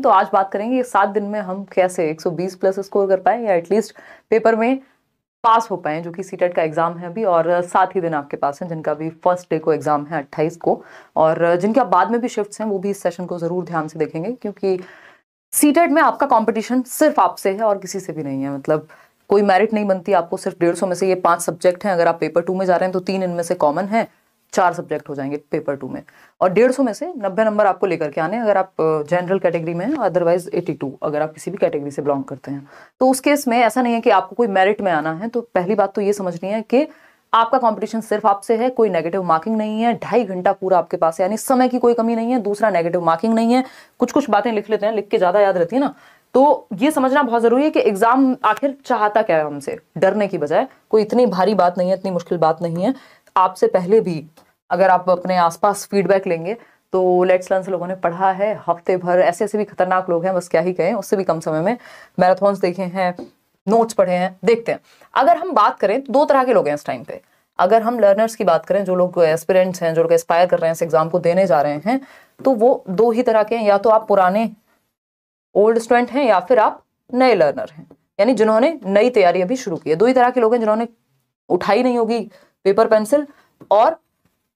तो आज बात करेंगे ये 7 दिन में हम कैसे 120 प्लस स्कोर कर पाए या एटलीस्ट पेपर में पास हो पाए, जो कि सीटेट का एग्जाम है अभी। और 7 ही दिन आपके पास हैं, जिनका भी फर्स्ट डे को एग्जाम है 28 को, और जिनका बाद में भी शिफ्ट्स हैं वो भी इस सेशन को जरूर ध्यान से देखेंगे, क्योंकि सीटेट में आपका कंपटीशन सिर्फ आपसे है और किसी से भी नहीं है। मतलब कोई मेरिट नहीं बनती आपको, सिर्फ 150 में से ये 5 सब्जेक्ट हैं। अगर आप पेपर 2 में जा रहे हैं तो 3 इनमें से कॉमन है, 4 सब्जेक्ट हो जाएंगे पेपर 2 में, और 150 में से 90 नंबर आपको लेकर के आने हैं अगर आप जनरल कैटेगरी में हैं, अदरवाइज 82 अगर आप किसी भी कैटेगरी से बिलोंग करते हैं। तो उस केस में ऐसा नहीं है कि आपको कोई मेरिट में आना है। तो पहली बात तो ये समझनी है कि आपका कंपटीशन सिर्फ आपसे है, कोई नेगेटिव मार्किंग नहीं है, 2.5 घंटा पूरा आपके पास है, यानी समय की कोई कमी नहीं है। दूसरा, नेगेटिव मार्किंग नहीं है। कुछ बातें लिख लेते हैं, लिख के ज्यादा याद रहती है ना, तो ये समझना बहुत जरूरी है कि एग्जाम आखिर चाहता क्या है हमसे, डरने की बजाय। कोई इतनी भारी बात नहीं है, इतनी मुश्किल बात नहीं है। आपसे पहले भी अगर आप अपने आसपास फीडबैक लेंगे तो लेट्स लर्न से लोगों ने पढ़ा है हफ्ते भर, ऐसे ऐसे भी खतरनाक लोग हैं, बस क्या ही कहें, उससे भी कम समय में मैराथन्स देखे हैं, नोट्स पढ़े हैं। देखते हैं, अगर हम बात करें तो 2 तरह के लोग हैं इस टाइम पे। अगर हम लर्नर्स की बात करें, जो लोग एस्पिरेंट्स हैं, जो लोग एस्पायर कर रहे हैं इस एग्जाम को देने जा रहे हैं, तो वो 2 ही तरह के हैं। या तो आप पुराने ओल्ड स्टूडेंट हैं, या फिर आप नए लर्नर हैं, यानी जिन्होंने नई तैयारी अभी शुरू की है। 2 ही तरह के लोग हैं, जिन्होंने उठाई नहीं होगी पेपर पेंसिल, और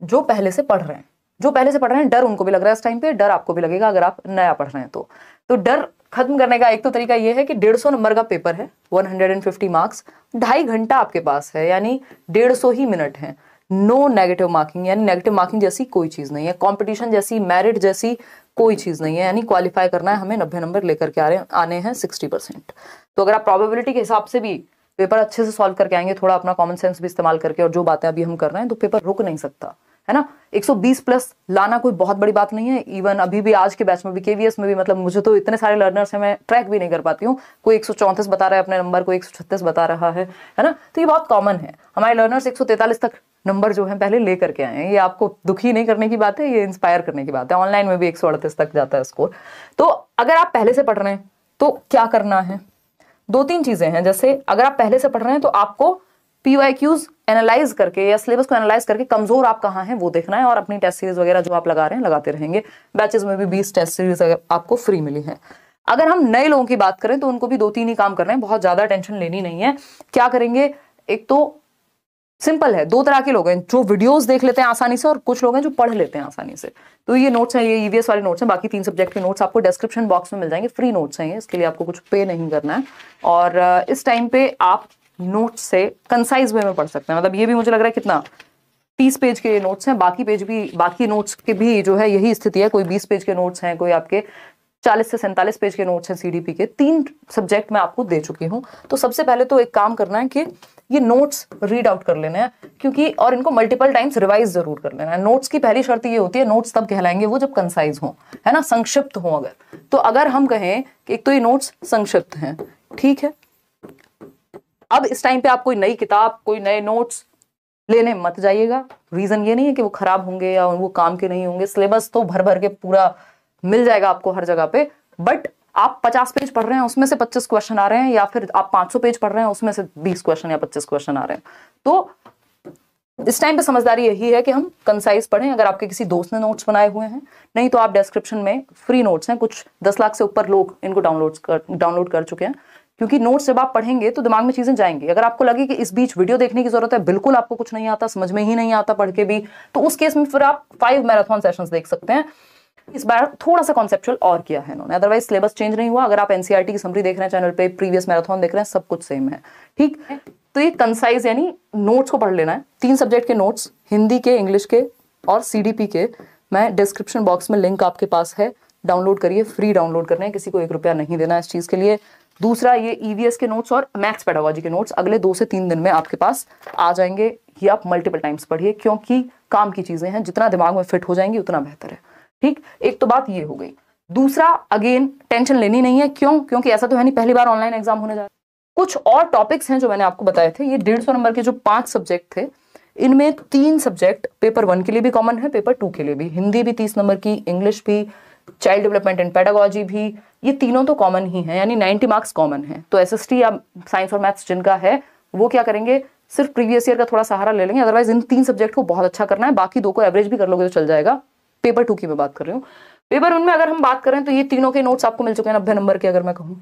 जो पहले से पढ़ रहे हैं। जो पहले से पढ़ रहे हैं, डर उनको भी लग रहा है इस टाइम पे, डर आपको भी लगेगा अगर आप नया पढ़ रहे हैं तो डर खत्म करने का एक तो तरीका ये है कि 150 नंबर का पेपर है, 150 मार्क्स, 2.5 घंटा आपके पास है, यानी 150 ही मिनट है। नो नेगेटिव मार्किंग, यानी नेगेटिव मार्किंग जैसी कोई चीज नहीं है, कंपटीशन जैसी, मेरिट जैसी कोई चीज नहीं है। यानी क्वालिफाई करना है हमें, 90 नंबर लेकर के आने हैं 60%। तो अगर आप प्रोबेबिलिटी के हिसाब से भी पेपर अच्छे से सॉल्व करके आएंगे, थोड़ा अपना कॉमन सेंस भी इस्तेमाल करके, और जो बातें अभी हम कर रहे हैं, तो पेपर रुक नहीं सकता है ना। 120 प्लस लाना कोई बहुत बड़ी बात नहीं है। इवन अभी भी आज के बैच में भी, केवीएस में भी, मतलब मुझे तो इतने सारे लर्नर्स हैं, मैं ट्रैक भी नहीं कर पाती हूँ। कोई 134 बता रहा है अपने नंबर, कोई 136 बता रहा है ना। तो ये बहुत कॉमन है। हमारे लर्नर्स 143 तक नंबर जो है पहले लेकर के आए हैं। ये आपको दुखी नहीं करने की बात है, ये इंस्पायर करने की बात है। ऑनलाइन में भी 138 तक जाता है स्कोर। तो अगर आप पहले से पढ़ रहे हैं तो क्या करना है, 2-3 चीजें हैं। जैसे अगर आप पहले से पढ़ रहे हैं तो आपको PYQs एनालाइज करके या सिलेबस को एनालाइज करके कमजोर आप कहाँ हैं वो देखना है, और अपनी टेस्ट सीरीज वगैरह जो आप लगा रहे हैं लगाते रहेंगे। बैचेस में भी 20 टेस्ट सीरीज आपको फ्री मिली है। अगर हम नए लोगों की बात करें तो उनको भी 2-3 ही काम करने हैं, बहुत ज्यादा टेंशन लेनी नहीं है। क्या करेंगे, एक तो सिंपल है, 2 तरह के लोग हैं, जो वीडियोस देख लेते हैं आसानी से, और कुछ लोग हैं जो पढ़ लेते हैं आसानी से। तो ये नोट्स हैं, ये ईवीएस वाले नोट्स हैं। बाकी 3 सब्जेक्ट के नोट्स आपको डिस्क्रिप्शन बॉक्स में मिल जाएंगे, फ्री नोट्स हैं ये, इसके लिए आपको कुछ पे नहीं करना है। और इस टाइम पे आप नोट्स से कंसाइज वे में पढ़ सकते हैं। मतलब ये भी मुझे लग रहा है कितना 30 पेज के नोट्स हैं, बाकी नोट्स के भी जो है यही स्थिति है। कोई 20 पेज के नोट्स हैं, कोई आपके 40 से 47 पेज के नोट्स हैं सीडीपी के। 3 सब्जेक्ट मैं आपको दे चुकी हूँ। तो सबसे पहले तो एक काम करना है कि ये नोट्स रीड आउट कर लेने हैं, क्योंकि और इनको मल्टीपल टाइम्स रिवाइज जरूर कर लेना है। नोट्स की पहली शर्त ये होती है, नोट्स तब कहलाएंगे वो जब कंसाइज हो, है ना, संक्षिप्त हो। अगर हम कहें कि एक तो ये नोट्स संक्षिप्त हैं, ठीक है। अब इस टाइम पे आप कोई नई किताब, कोई नए नोट्स लेने मत जाइएगा। रीजन ये नहीं है कि वो खराब होंगे या वो काम के नहीं होंगे, सिलेबस तो भर भर के पूरा मिल जाएगा आपको हर जगह पे। बट आप 50 पेज पढ़ रहे हैं, उसमें से 25 क्वेश्चन आ रहे हैं, या फिर आप 500 पेज पढ़ रहे हैं, उसमें से 20 क्वेश्चन या 25 क्वेश्चन आ रहे हैं। तो इस टाइम पे समझदारी यही है कि हम कंसाइज पढ़ें। अगर आपके किसी दोस्त ने नोट्स बनाए हुए हैं, नहीं तो आप डिस्क्रिप्शन में फ्री नोट्स हैं, कुछ 10 लाख से ऊपर लोग इनको डाउनलोड कर चुके हैं। क्योंकि नोट्स जब आप पढ़ेंगे तो दिमाग में चीजें जाएंगी। अगर आपको लगे कि इस बीच वीडियो देखने की जरूरत है, बिल्कुल आपको कुछ नहीं आता, समझ में ही नहीं आता पढ़ के भी, तो उस केस में फिर आप 5 मैराथन सेशंस देख सकते हैं। इस बार थोड़ा सा कॉन्सेप्चुअल और किया है इन्होंने, अदरवाइज सिलेबस चेंज नहीं हुआ। अगर आप एनसीईआरटी की समरी देख रहे हैं चैनल पे, प्रीवियस मैराथन देख रहे हैं, सब कुछ सेम है, ठीक है। तो ये कंसाइज यानी नोट्स को पढ़ लेना है। 3 सब्जेक्ट के नोट्स, हिंदी के, इंग्लिश के और सीडीपी के, मैं डिस्क्रिप्शन बॉक्स में लिंक आपके पास है, डाउनलोड करिए। फ्री डाउनलोड करने हैं, किसी को 1 रुपया नहीं देना है इस चीज के लिए। दूसरा, ये ईवीएस के नोट्स और मैथ्स पेडागोजी के नोट्स अगले 2 से 3 दिन में आपके पास आ जाएंगे। ये आप मल्टीपल टाइम्स पढ़िए, क्योंकि काम की चीजें हैं, जितना दिमाग में फिट हो जाएंगी उतना बेहतर है, ठीक। एक तो बात ये हो गई। दूसरा, अगेन टेंशन लेनी नहीं है। क्यों? क्योंकि ऐसा तो है नहीं पहली बार ऑनलाइन एग्जाम होने जा रहा है। कुछ और टॉपिक्स हैं जो मैंने आपको बताए थे। ये 150 नंबर के जो 5 सब्जेक्ट थे, इनमें 3 सब्जेक्ट पेपर 1 के लिए भी कॉमन है, पेपर 2 के लिए भी। हिंदी भी 30 नंबर की, इंग्लिश भी, चाइल्ड डेवलपमेंट एंड पेडागोजी भी, ये तीनों तो कॉमन ही है, यानी 90 मार्क्स कॉमन है। तो एसएसटी या साइंस और मैथ्स जिनका है वो क्या करेंगे, सिर्फ प्रीवियस ईयर का थोड़ा सहारा ले लेंगे। अदरवाइज इन 3 सब्जेक्ट को बहुत अच्छा करना है, बाकी 2 को एवरेज भी कर लोगे तो चल जाएगा। पेपर 2 की मैं बात कर रही हूँ। पेपर वन में अगर हम बात करें तो ये तीनों के नोट्स आपको मिल चुके हैं 90 नंबर के, अगर मैं कहूँ,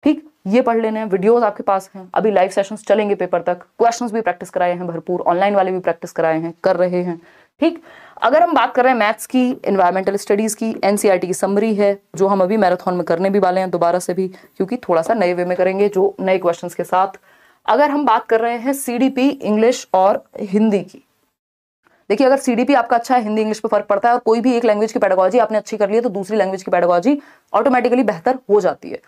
ठीक। ये पढ़ लेने हैं, वीडियोस आपके पास हैं, अभी लाइव सेशंस चलेंगे पेपर तक, क्वेश्चंस भी प्रैक्टिस कराए हैं भरपूर, ऑनलाइन वाले भी प्रैक्टिस कराए हैं, कर रहे हैं, ठीक। अगर हम बात कर रहे हैं मैथ्स की, एनवायरमेंटल स्टडीज की, एनसीईआरटी की समरी है जो हम अभी मैराथन में करने भी वाले हैं दोबारा से भी, क्योंकि थोड़ा सा नए वे में करेंगे जो नए क्वेश्चंस के साथ। अगर हम बात कर रहे हैं सीडीपी इंग्लिश और हिंदी की, देखिए अगर सीडीपी आपका अच्छा है, हिंदी इंग्लिश पे फर्क पड़ता है, और कोई भी एक लैंग्वेज की पेडागोजी आपने अच्छी कर ली है तो दूसरी लैंग्वेज की पेडागोजी ऑटोमेटिकली बेहतर हो जाती है।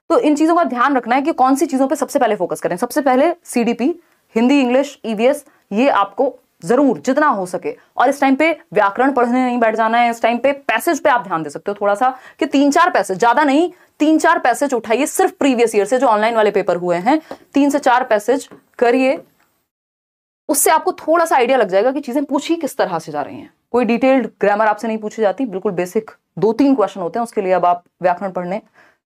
तो इन चीजों का ध्यान रखना है कि कौन सी चीजों पे सबसे पहले फोकस करें। सबसे पहले सीडीपी, हिंदी इंग्लिश, ईवीएस, ये आपको जरूर जितना हो सके, और इस टाइम पे व्याकरण पढ़ने नहीं बैठ जाना है, इस टाइम पे पैसेज पे आप ध्यान दे सकते हो थोड़ा सा, कि 3-4 पैसेज, ज्यादा नहीं, 3-4 पैसेज उठाइए सिर्फ प्रीवियस ईयर से जो ऑनलाइन वाले पेपर हुए हैं, 3 से 4 पैसेज करिए, उससे आपको थोड़ा सा आइडिया लग जाएगा कि चीजें पूछी किस तरह से जा रही हैं। कोई डिटेल्ड ग्रामर आपसे नहीं पूछी जाती, बिल्कुल बेसिक 2-3 क्वेश्चन होते हैं, उसके लिए अब आप व्याकरण पढ़ने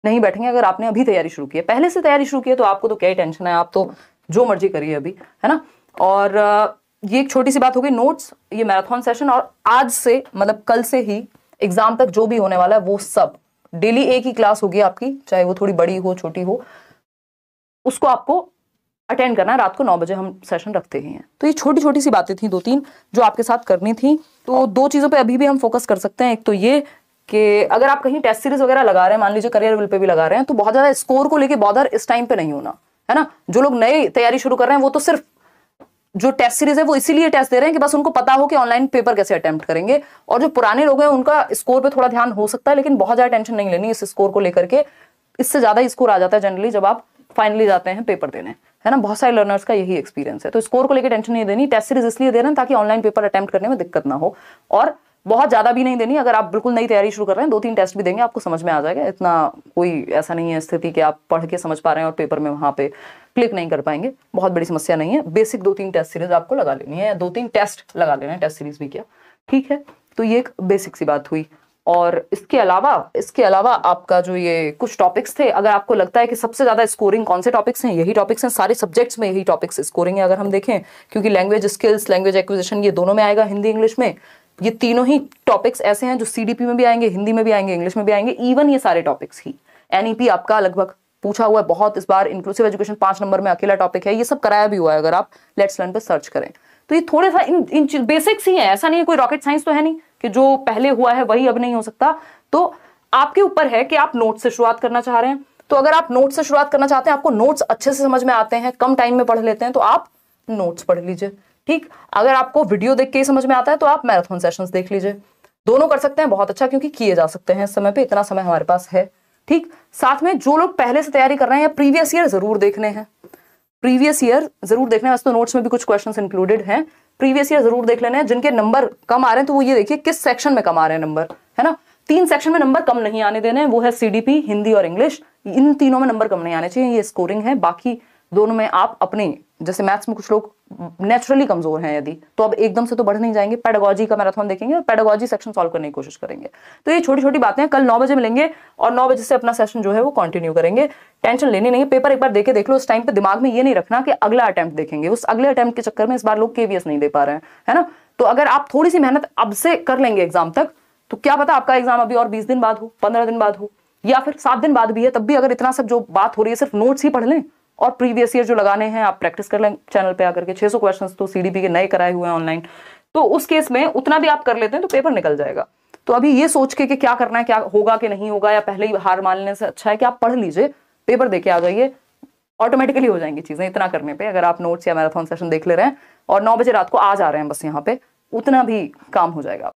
नहीं बैठेंगे। अगर आपने अभी तैयारी शुरू की है, पहले से तैयारी शुरू की है, तो आपको तो क्या ही टेंशन है, आप तो जो मर्जी करिए अभी, है ना। और ये एक छोटी सी बात हो गई, नोट्स, ये मैराथन सेशन, और आज से मतलब कल से ही एग्जाम तक जो भी होने वाला है वो सब डेली एक ही क्लास होगी आपकी, चाहे वो थोड़ी बड़ी हो छोटी हो, उसको आपको अटेंड करना है। रात को 9 बजे हम सेशन रखते ही हैं। तो ये छोटी छोटी सी बातें थी 2-3 जो आपके साथ करनी थी। तो 2 चीजों पे अभी भी हम फोकस कर सकते हैं। एक तो ये कि अगर आप कहीं टेस्ट सीरीज वगैरह लगा रहे हैं, मान लीजिए करियर विल पे भी लगा रहे हैं, तो बहुत ज्यादा स्कोर को लेके बॉदर इस टाइम पे नहीं होना, है ना। जो लोग नए तैयारी शुरू कर रहे हैं वो तो सिर्फ जो टेस्ट सीरीज है वो इसीलिए टेस्ट दे रहे हैं कि बस उनको पता हो कि ऑनलाइन पेपर कैसे अटेम्प्ट करेंगे, और जो पुराने लोग हैं उनका स्कोर पे थोड़ा ध्यान हो सकता है, लेकिन बहुत ज्यादा टेंशन नहीं लेनी इस स्कोर को लेकर के। इससे ज्यादा स्कोर आ जाता है जनरली जब आप फाइनली जाते हैं पेपर देने, है ना। बहुत सारे लर्नर्स का यही एक्सपीरियंस है। तो स्कोर को लेकर टेंशन नहीं देनी, टेस्ट सीरीज इसलिए दे रहे हैं ताकि ऑनलाइन पेपर अटेम्प्ट करने में दिक्कत ना हो, और बहुत ज्यादा भी नहीं देनी। अगर आप बिल्कुल नई तैयारी शुरू कर रहे हैं, 2-3 टेस्ट भी देंगे, आपको समझ में आ जाएगा। इतना कोई ऐसा नहीं है स्थिति कि आप पढ़ के समझ पा रहे हैं और पेपर में वहां पे क्लिक नहीं कर पाएंगे, बहुत बड़ी समस्या नहीं है। बेसिक 2-3 टेस्ट सीरीज आपको लगा लेनी है, 2-3 टेस्ट लगा लेना है, टेस्ट सीरीज भी क्या, ठीक है। तो ये एक बेसिक सी बात हुई। और इसके अलावा आपका जो ये कुछ टॉपिक्स थे, अगर आपको लगता है कि सबसे ज्यादा स्कोरिंग कौन से टॉपिक्स हैं, यही टॉपिक्स हैं, सारे सब्जेक्ट्स में यही टॉपिक्स स्कोरिंग है। अगर हम देखें, क्योंकि लैंग्वेज स्किल्स, लैंग्वेज एक्विजिशन, ये दोनों में आएगा, हिंदी इंग्लिश में, ये तीनों ही टॉपिक्स ऐसे हैं जो सीडीपी में भी आएंगे, हिंदी में भी आएंगे, इंग्लिश में भी आएंगे। इवन ये सारे टॉपिक्स ही एनईपी आपका लगभग पूछा हुआ है बहुत इस बार। इंक्लूसिव एजुकेशन 5 नंबर में अकेला टॉपिक है, ये सब कराया भी हुआ है अगर आप लेट्स लर्न पे सर्च करें। तो ये थोड़े सा इन बेसिक्स ही है, ऐसा नहीं है कोई रॉकेट साइंस तो है नहीं कि जो पहले हुआ है वही अब नहीं हो सकता। तो आपके ऊपर है कि आप नोट्स से शुरुआत करना चाह रहे हैं। तो अगर आप नोट्स से शुरुआत करना चाहते हैं, आपको नोट्स अच्छे से समझ में आते हैं, कम टाइम में पढ़ लेते हैं, तो आप नोट्स पढ़ लीजिए, ठीक। अगर आपको वीडियो देख के ही समझ में आता है तो आप मैराथन सेशंस देख लीजिए, दोनों कर सकते हैं, बहुत अच्छा, क्योंकि किए जा सकते हैं इस समय पे, इतना समय हमारे पास है, ठीक। साथ में जो लोग पहले से तैयारी कर रहे हैं या प्रीवियस ईयर जरूर देखने हैं, प्रीवियस ईयर जरूर देखने हैं। वैसे तो नोट्स में भी कुछ क्वेश्चंस इंक्लूडेड हैं, प्रीवियस ईयर जरूर देख लेने हैं। जिनके नंबर कम आ रहे हैं तो वो ये देखिए किस सेक्शन में कम आ रहे हैं नंबर, है ना। 3 सेक्शन में नंबर कम नहीं आने देने हैं, वो है सीडीपी, हिंदी और इंग्लिश। इन तीनों में नंबर कम नहीं आने चाहिए, ये स्कोरिंग है। बाकी दोनों में आप अपने, जैसे मैथ्स में कुछ लोग नेचुरली कमजोर हैं यदि, तो अब एकदम से तो बढ़ नहीं जाएंगे, पेडागोजी का मैराथन देखेंगे और पेडागोजी सेक्शन सॉल्व करने की कोशिश करेंगे। तो ये छोटी छोटी बातें हैं। कल 9 बजे मिलेंगे और 9 बजे से अपना सेशन जो है वो कंटिन्यू करेंगे। टेंशन लेनी नहीं है, पेपर एक बार देके देख लो। उस टाइम पे दिमाग में ये नहीं रखना कि अगला अटेम्प्ट देखेंगे, उस अगले अटेम्प्ट के चक्कर में इस बार लोग केवीएस नहीं दे पा रहे हैं, है ना। तो अगर आप थोड़ी सी मेहनत अब से कर लेंगे एग्जाम तक, तो क्या पता आपका एग्जाम अभी और 20 दिन बाद हो, 15 दिन बाद हो, या फिर 7 दिन बाद भी है, तब भी अगर इतना सब जो बात हो रही है सिर्फ नोट्स ही पढ़ लें और प्रीवियस ईयर जो लगाने हैं आप प्रैक्टिस कर लें चैनल पे आकर के। 600 क्वेश्चंस तो सीडीपी के नए कराए हुए हैं ऑनलाइन, तो उस केस में उतना भी आप कर लेते हैं तो पेपर निकल जाएगा। तो अभी ये सोच के कि क्या करना है, क्या होगा कि नहीं होगा, या पहले ही हार मान लेने से अच्छा है कि आप पढ़ लीजिए, पेपर देके आ जाइए, ऑटोमेटिकली हो जाएंगी चीजें इतना करने पे। अगर आप नोट्स या मैराथन सेशन देख ले रहे हैं और 9 बजे रात को आ जा रहे हैं बस यहाँ पे, उतना भी काम हो जाएगा।